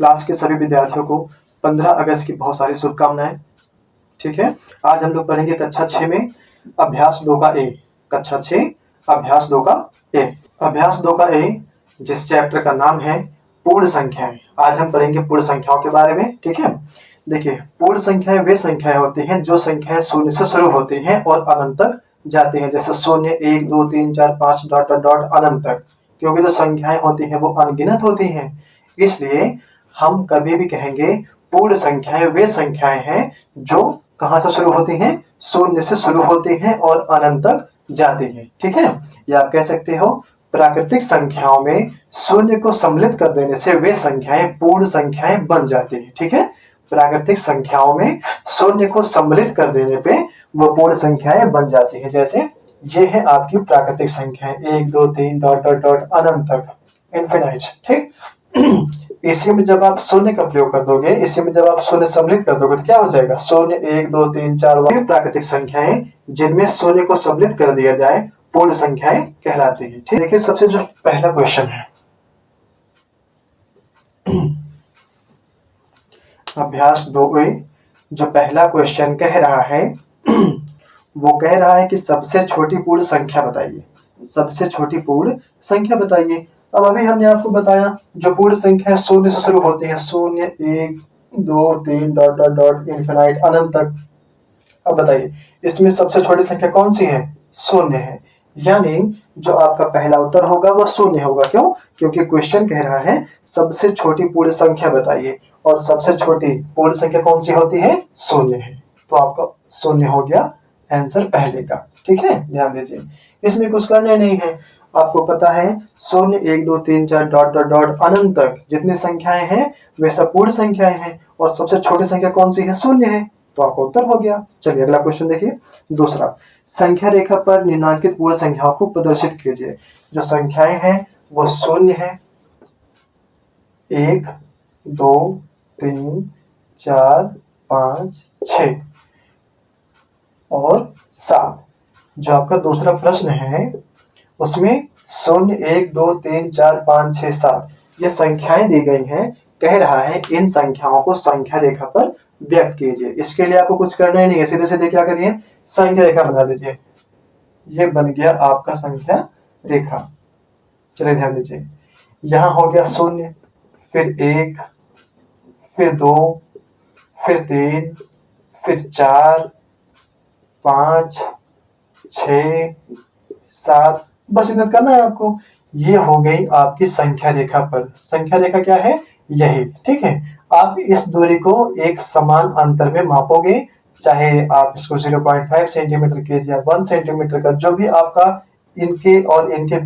Class के सभी विद्यार्थियों को 15 अगस्त की बहुत सारी शुभकामनाएं। ठीक है, आज हम लोग पढ़ेंगे कक्षा 6 में अभ्यास 2 का ए। कक्षा 6 अभ्यास 2 का ए। अभ्यास 2 का ए जिस चैप्टर का नाम है पूर्ण संख्याएं। आज हम पढ़ेंगे पूर्ण संख्याओं के बारे में। ठीक है, देखिए पूर्ण संख्याएं वे संख्याएं होती हैं जो संख्याएं शून्य से शुरू होती हैं और अनंत तक जाती हैं, जैसे 0 1 2 3 4 5 डॉट डॉट डॉट अनंत तक। क्योंकि जो संख्याएं होती हैं वो अनगिनत होती हैं, इसलिए हम कभी भी कहेंगे पूर्ण संख्याएं वे संख्याएं हैं जो कहां से शुरू होती हैं, शून्य से शुरू होती हैं और अनंत तक जाती हैं। ठीक है, या आप कह सकते हो प्राकृतिक संख्याओं में शून्य को सम्मिलित कर देने से वे संख्याएं पूर्ण संख्याएं बन जाती हैं। ठीक है, प्राकृतिक संख्याओं में शून्य को सम्मिलित कर देने पे वो पूर्ण संख्याएं बन जाती हैं। जैसे ये है आपकी प्राकृतिक संख्याएं 1 2 3 डॉट डॉट डॉट अनंत तक, इनफिनाइट। ठीक इसी में जब आप शून्य का प्रयोग कर दोगे, इसी में जब आप शून्य सम्मिलित कर दोगे तो क्या हो जाएगा, 0 1 2 3 4 वही प्राकृतिक संख्याएं जिनमें शून्य को सम्मिलित कर दिया जाए पूर्ण संख्याएं कहलाती हैं। ठीक, देखिए सबसे जो पहला क्वेश्चन है अभ्यास 2 जो पहला क्वेश्चन कह रहा है वो कह रहा है कि सबसे छोटी पूर्ण संख्या बताइए। सबसे छोटी पूर्ण संख्या बताइए। अब अभी हमने आपको बताया जो पूर्ण संख्या शून्य से शुरू होती है, 0 1 2 3 डॉट डॉट डॉट इनफिनाइट अनंत तक। अब बताइए इसमें सबसे छोटी संख्या कौन सी है, शून्य है, यानी जो आपका पहला उत्तर होगा वो शून्य होगा। क्यों? क्योंकि क्वेश्चन कह रहा है सबसे छोटी पूर्ण संख्या बताइए और सबसे छोटी पूर्ण संख्या कौन सी होती है, शून्य है, तो आपका शून्य हो गया आंसर पहले का। ठीक है, ध्यान दीजिए इसमें कुछ करना नहीं है। आपको पता है 0 1 2 3 4 डॉट डॉट डॉट अनंत तक जितनी संख्याएं हैं वे सब पूर्ण संख्याएं हैं और सबसे छोटी संख्या कौन सी है, शून्य है, तो आपका उत्तर हो गया। चलिए अगला क्वेश्चन देखिए। दूसरा, संख्या रेखा पर निम्नलिखित पूर्ण संख्याओं को प्रदर्शित कीजिए। जो संख्याएं हैं वो शून्य है, 1 2 3 4 5 6 और 7। जो आपका दूसरा प्रश्न है उसमें 0 1 2 3 4 5 6 7 ये संख्याएं दी गई हैं। कह रहा है इन संख्याओं को संख्या रेखा पर व्यक्त कीजिए। इसके लिए आपको कुछ करना ही नहीं है, सीधे सीधे क्या करिए, संख्या रेखा बना दीजिए। ये बन गया आपका संख्या रेखा। चलिए ध्यान दीजिए, यहां हो गया 0, फिर 1, फिर 2, फिर 3, फिर 4 5 6 7, बस इतना करना है आपको। ये हो गई आपकी संख्या रेखा पर। संख्या रेखा क्या है, यही। ठीक है, आप इस दूरी को एक समान अंतर में मापोगे, चाहे आप इसको 0.5 सेंटीमीटर के या 1 सेंटीमीटर का, जो भी आपका इनके और इनके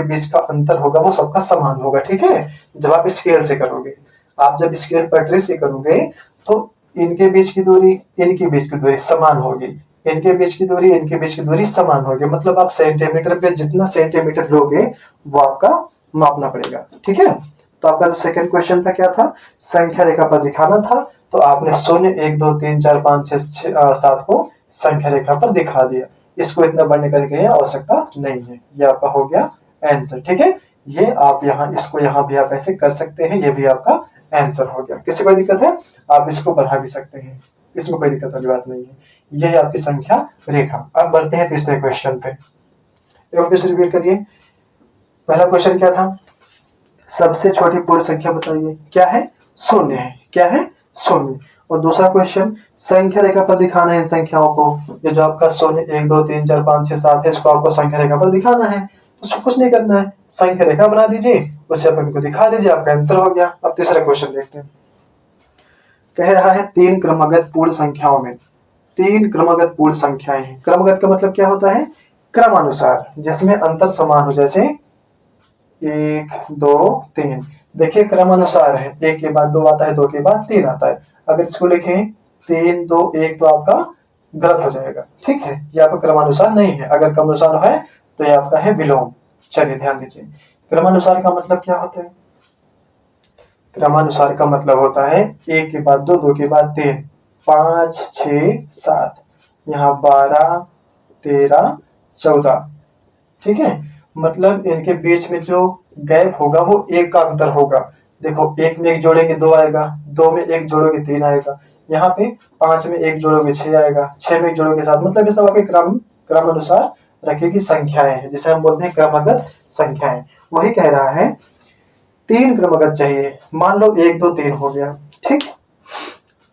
बीच का अंतर होगा वो सबका समान होगा। ठीक है, जब आप स्केल से करोगे, आप जब स्केल पटरी से करोगे तो इनके बीच की दूरी इनके बीच की दूरी समान होगी, इनके बीच की दूरी समान होगी। मतलब आप सेंटीमीटर पे जितना सेंटीमीटर लोगे वो आपका मापना पड़ेगा। ठीक है, तो आपका जो सेकंड क्वेश्चन था क्या था, संख्या रेखा पर दिखाना था, तो आपने 0 1 2 3 4 5 6 7 को संख्या रेखा पर दिखा दिया। इसको इतना बढ़ने करने की आवश्यकता नहीं है, ये आपका हो गया आंसर। ठीक है, ये आप यहाँ इसको यहाँ भी आप ऐसे कर सकते हैं, ये भी आपका आंसर हो गया। किसी कोई दिक्कत है, आप इसको बढ़ा भी सकते हैं, इसमें कोई दिक्कत वाली बात नहीं है। यह है आपकी संख्या रेखा। अब बढ़ते हैं तीसरे क्वेश्चन पे। एक फिर रिपीट करिए, पहला क्वेश्चन क्या था, सबसे छोटी पूर्ण संख्या बताइए। क्या है, शून्य है। क्या है, शून्य। और दूसरा क्वेश्चन, संख्या रेखा पर दिखाना है इन संख्याओं को। ये जो आपका 0 1 2 3 4 5 6 7 है, इसको आपको संख्या रेखा पर दिखाना है, तो कुछ नहीं करना है, संख्या रेखा बना दीजिए, उसे आप इनको दिखा दीजिए, आपका आंसर हो गया। अब तीसरा क्वेश्चन देखते हैं। कह रहा है 3 क्रमगत पूर्ण संख्याओं में 3 क्रमगत पूर्ण संख्याएं हैं। क्रमगत का मतलब क्या होता है, क्रमानुसार, जिसमें अंतर समान हो, जैसे 1 2 3। देखिए क्रमानुसार है, 1 के बाद 2 आता है, 2 के बाद 3 आता है। अगर इसको लिखें 3 2 1 तो आपका गलत हो जाएगा। ठीक है, ये आपका क्रमानुसार नहीं है। अगर क्रमानुसार है तो ये आपका है विलोम। चलिए ध्यान दीजिए, क्रमानुसार का मतलब क्या होता है, क्रमानुसार का मतलब होता है 1 के बाद 2 2 के बाद 3 5 6 7, यहाँ 12 13 14। ठीक है, मतलब इनके बीच में जो गैप होगा वो 1 का अंतर होगा। देखो 1 में 1 जोड़ेंगे 2 आएगा, 2 में 1 जोड़ोगे 3 आएगा, यहाँ पे 5 में 1 जोड़ोगे 6 आएगा, 6 में 1 जोड़ोगे 7, मतलब ये सब आपके क्रम अनुसार रखेगी संख्याएं हैं, जिसे हम बोलते हैं क्रमगत संख्याएं। वही कह रहा है 3 क्रमगत चाहिए। मान लो 1 2 3 हो गया, ठीक।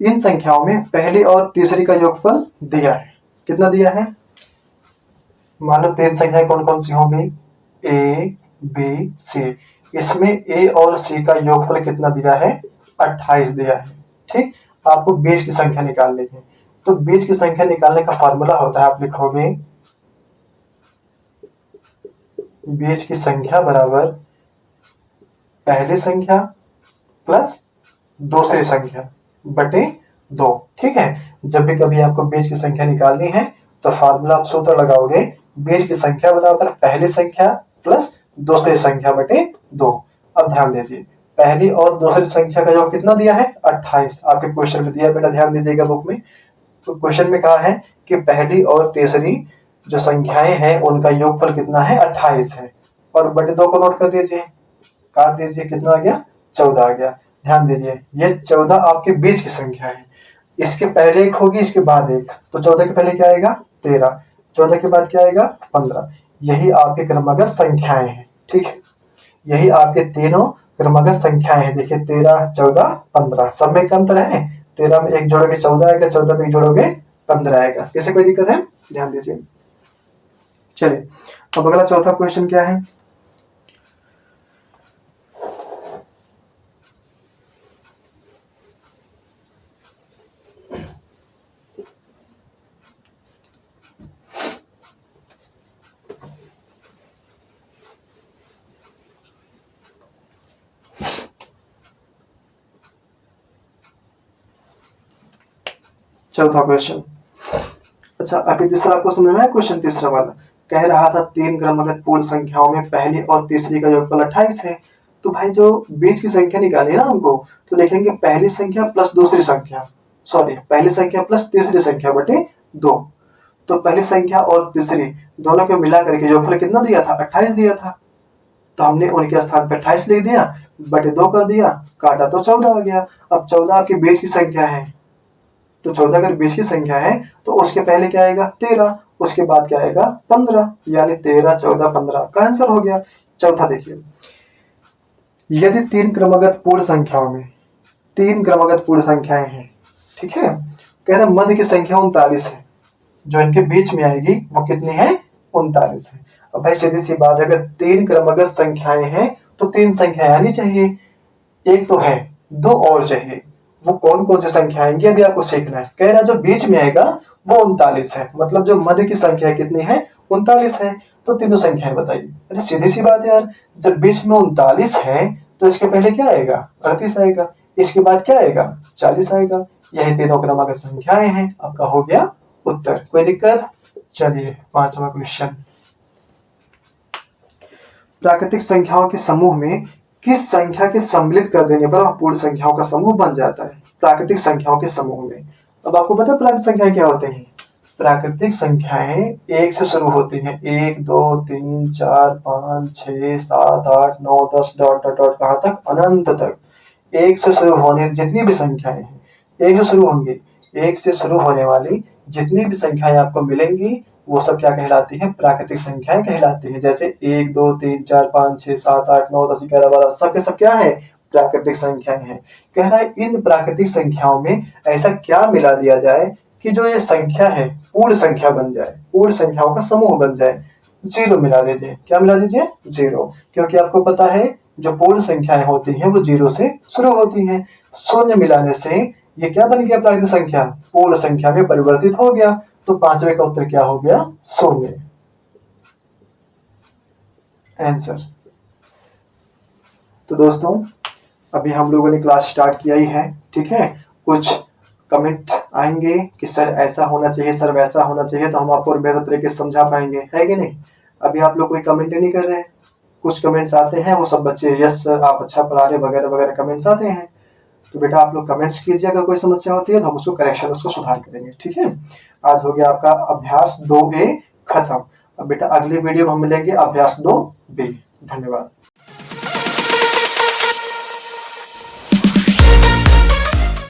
इन संख्याओं में पहली और तीसरी का योगफल दिया है, कितना दिया है? मान लो 3 संख्याएं कौन कौन सी होंगी? ए बी सी, इसमें ए और सी का योगफल कितना दिया है? 28 दिया है, ठीक। आपको बीज की संख्या निकालनी है, तो बीज की संख्या निकालने का फॉर्मूला होता है, आप लिखोगे बीज की संख्या बराबर पहली संख्या प्लस दूसरी संख्या बटे 2, ठीक है। जब भी कभी आपको बीज की संख्या निकालनी है तो फार्मूला आप सूत्र लगाओगे, बीज की संख्या बराबर पहली संख्या प्लस दूसरी संख्या बटे 2। अब ध्यान दीजिए, पहली और दूसरी संख्या का योग कितना दिया है? 28। आपके क्वेश्चन में दिया, बेटा ध्यान दीजिएगा बुक में। तो क्वेश्चन में कहा है कि पहली और तीसरी जो संख्याएं हैं उनका योगफल कितना है? 28 है, और बटे 2 को नोट कर दीजिए, काट दीजिए, कितना आ गया? 14 आ गया। ध्यान दीजिए, ये 14 आपके बीच की संख्या है, इसके पहले एक होगी, इसके बाद एक, तो 14 के पहले क्या आएगा? 13, 14 के बाद क्या आएगा? 15। यही आपके क्रमगत संख्याएं हैं, ठीक है। यही आपके तीनों क्रमगत संख्याएं हैं। देखिए 13 14 15, सब में एक अंतर है, 13 में 1 जोड़ोगे 14 आएगा, 14 में 1 जोड़ोगे 15 आएगा। कैसे, कोई दिक्कत है? ध्यान दीजिए। चलिए अब अगला चौथा क्वेश्चन क्या है? चौथा क्वेश्चन, अच्छा अभी तीसरा आपको समझ में आया क्वेश्चन? तीसरा वाला कह रहा था 3 क्रमगत पूर्ण संख्याओं में पहली और तीसरी का योगफल 28 है। तो भाई जो बीच की संख्या निकाली है ना हमको, तो लिखेंगे पहली संख्या प्लस दूसरी संख्या, सॉरी पहली संख्या प्लस तीसरी संख्या बटे 2। तो पहली संख्या और तीसरी दोनों को मिला करके योगफल कितना दिया था? 28 दिया था, तो हमने उनके स्थान पर 28 लिख दिया, बटे 2 कर दिया, काटा तो 14 आ गया। अब 14 आपकी बीच की संख्या है, तो 14 अगर बीच की संख्या है तो उसके पहले क्या आएगा? 13, उसके बाद क्या आएगा? 15, यानी 13 14 15 का आंसर हो गया। चौथा देखिए, यदि 3 क्रमगत पूर्ण संख्याओं में 3 क्रमगत पूर्ण संख्याएं हैं, ठीक है, कह रहा मध्य की संख्या 39 है, जो इनके बीच में आएगी वो कितनी है? 39 है। अब भाई सीधी सी बात है, अगर 3 क्रमगत संख्याएं हैं तो 3 संख्याएं आनी चाहिए, एक तो है, 2 और चाहिए। वो कौन कौन सी संख्या आएंगी अभी आपको सीखना है। कह रहा जो बीच में आएगा वो 39 है, मतलब जो मध्य की संख्या कितनी है? 39 है। तो तीनों संख्याएं बताइए। अरे सीधी सी बात है यार, जब बीच में 39 है तो इसके पहले क्या आएगा? 38 आएगा, इसके बाद क्या आएगा? 40 आएगा। यही तीनों क्रमागत संख्याएं हैं। आपका हो गया उत्तर, कोई दिक्कत? चलिए पांचवा क्वेश्चन, प्राकृतिक संख्याओं के समूह में किस संख्या के सम्मिलित कर देने पर पूर्ण संख्याओं का समूह बन जाता है? प्राकृतिक संख्याओं के समूह में, अब आपको पता है प्राकृतिक संख्याएं क्या होते हैं? प्राकृतिक संख्याएं 1 से शुरू होती हैं, 1 2 3 4 5 6 7 8 9 10 डॉट डॉट डॉट कहाँ तक? अनंत तक। 1 से शुरू होने जितनी भी संख्याएं हैं 1 से शुरू होंगी, 1 से शुरू होने वाली जितनी भी संख्याएं आपको मिलेंगी वो सब क्या कहलाती हैं? प्राकृतिक संख्याएं कहलाती हैं। जैसे 1 2 3 4 5 6 7 8 9 10 11 12 सब के सब क्या है? प्राकृतिक संख्याएं हैं। कह रहा है इन प्राकृतिक संख्याओं में ऐसा क्या मिला दिया जाए कि जो ये संख्या है पूर्ण संख्या बन जाए, पूर्ण संख्याओं का समूह बन जाए। 0 मिला दीजिए। क्या मिला दीजिए? 0, क्योंकि आपको पता है जो पूर्ण संख्याएं होती हैं वो 0 से शुरू होती हैं। शून्य मिलाने से ये क्या बन गया? प्राकृतिक संख्या पूर्ण संख्या में परिवर्तित हो गया। तो पांचवे का उत्तर क्या हो गया? शून्य, आंसर। तो दोस्तों अभी हम लोगों ने क्लास स्टार्ट किया ही है, ठीक है। कुछ कमेंट आएंगे कि सर ऐसा होना चाहिए, सर वैसा होना चाहिए, तो हम आपको और बेहतर तरीके से समझा पाएंगे, है कि नहीं? अभी आप लोग कोई कमेंट नहीं कर रहे हैं, कुछ कमेंट्स आते हैं, वो सब बच्चे यस सर आप अच्छा पढ़ा रहे वगैरह वगैरह कमेंट्स आते हैं। तो बेटा आप लोग कमेंट्स कीजिए, अगर कोई समस्या होती है तो हम उसको करेक्शन, उसको सुधार करेंगे, ठीक है। आज हो गया आपका अभ्यास 2A खत्म। अब बेटा अगली वीडियो में हम मिलेंगे अभ्यास 2B। धन्यवाद।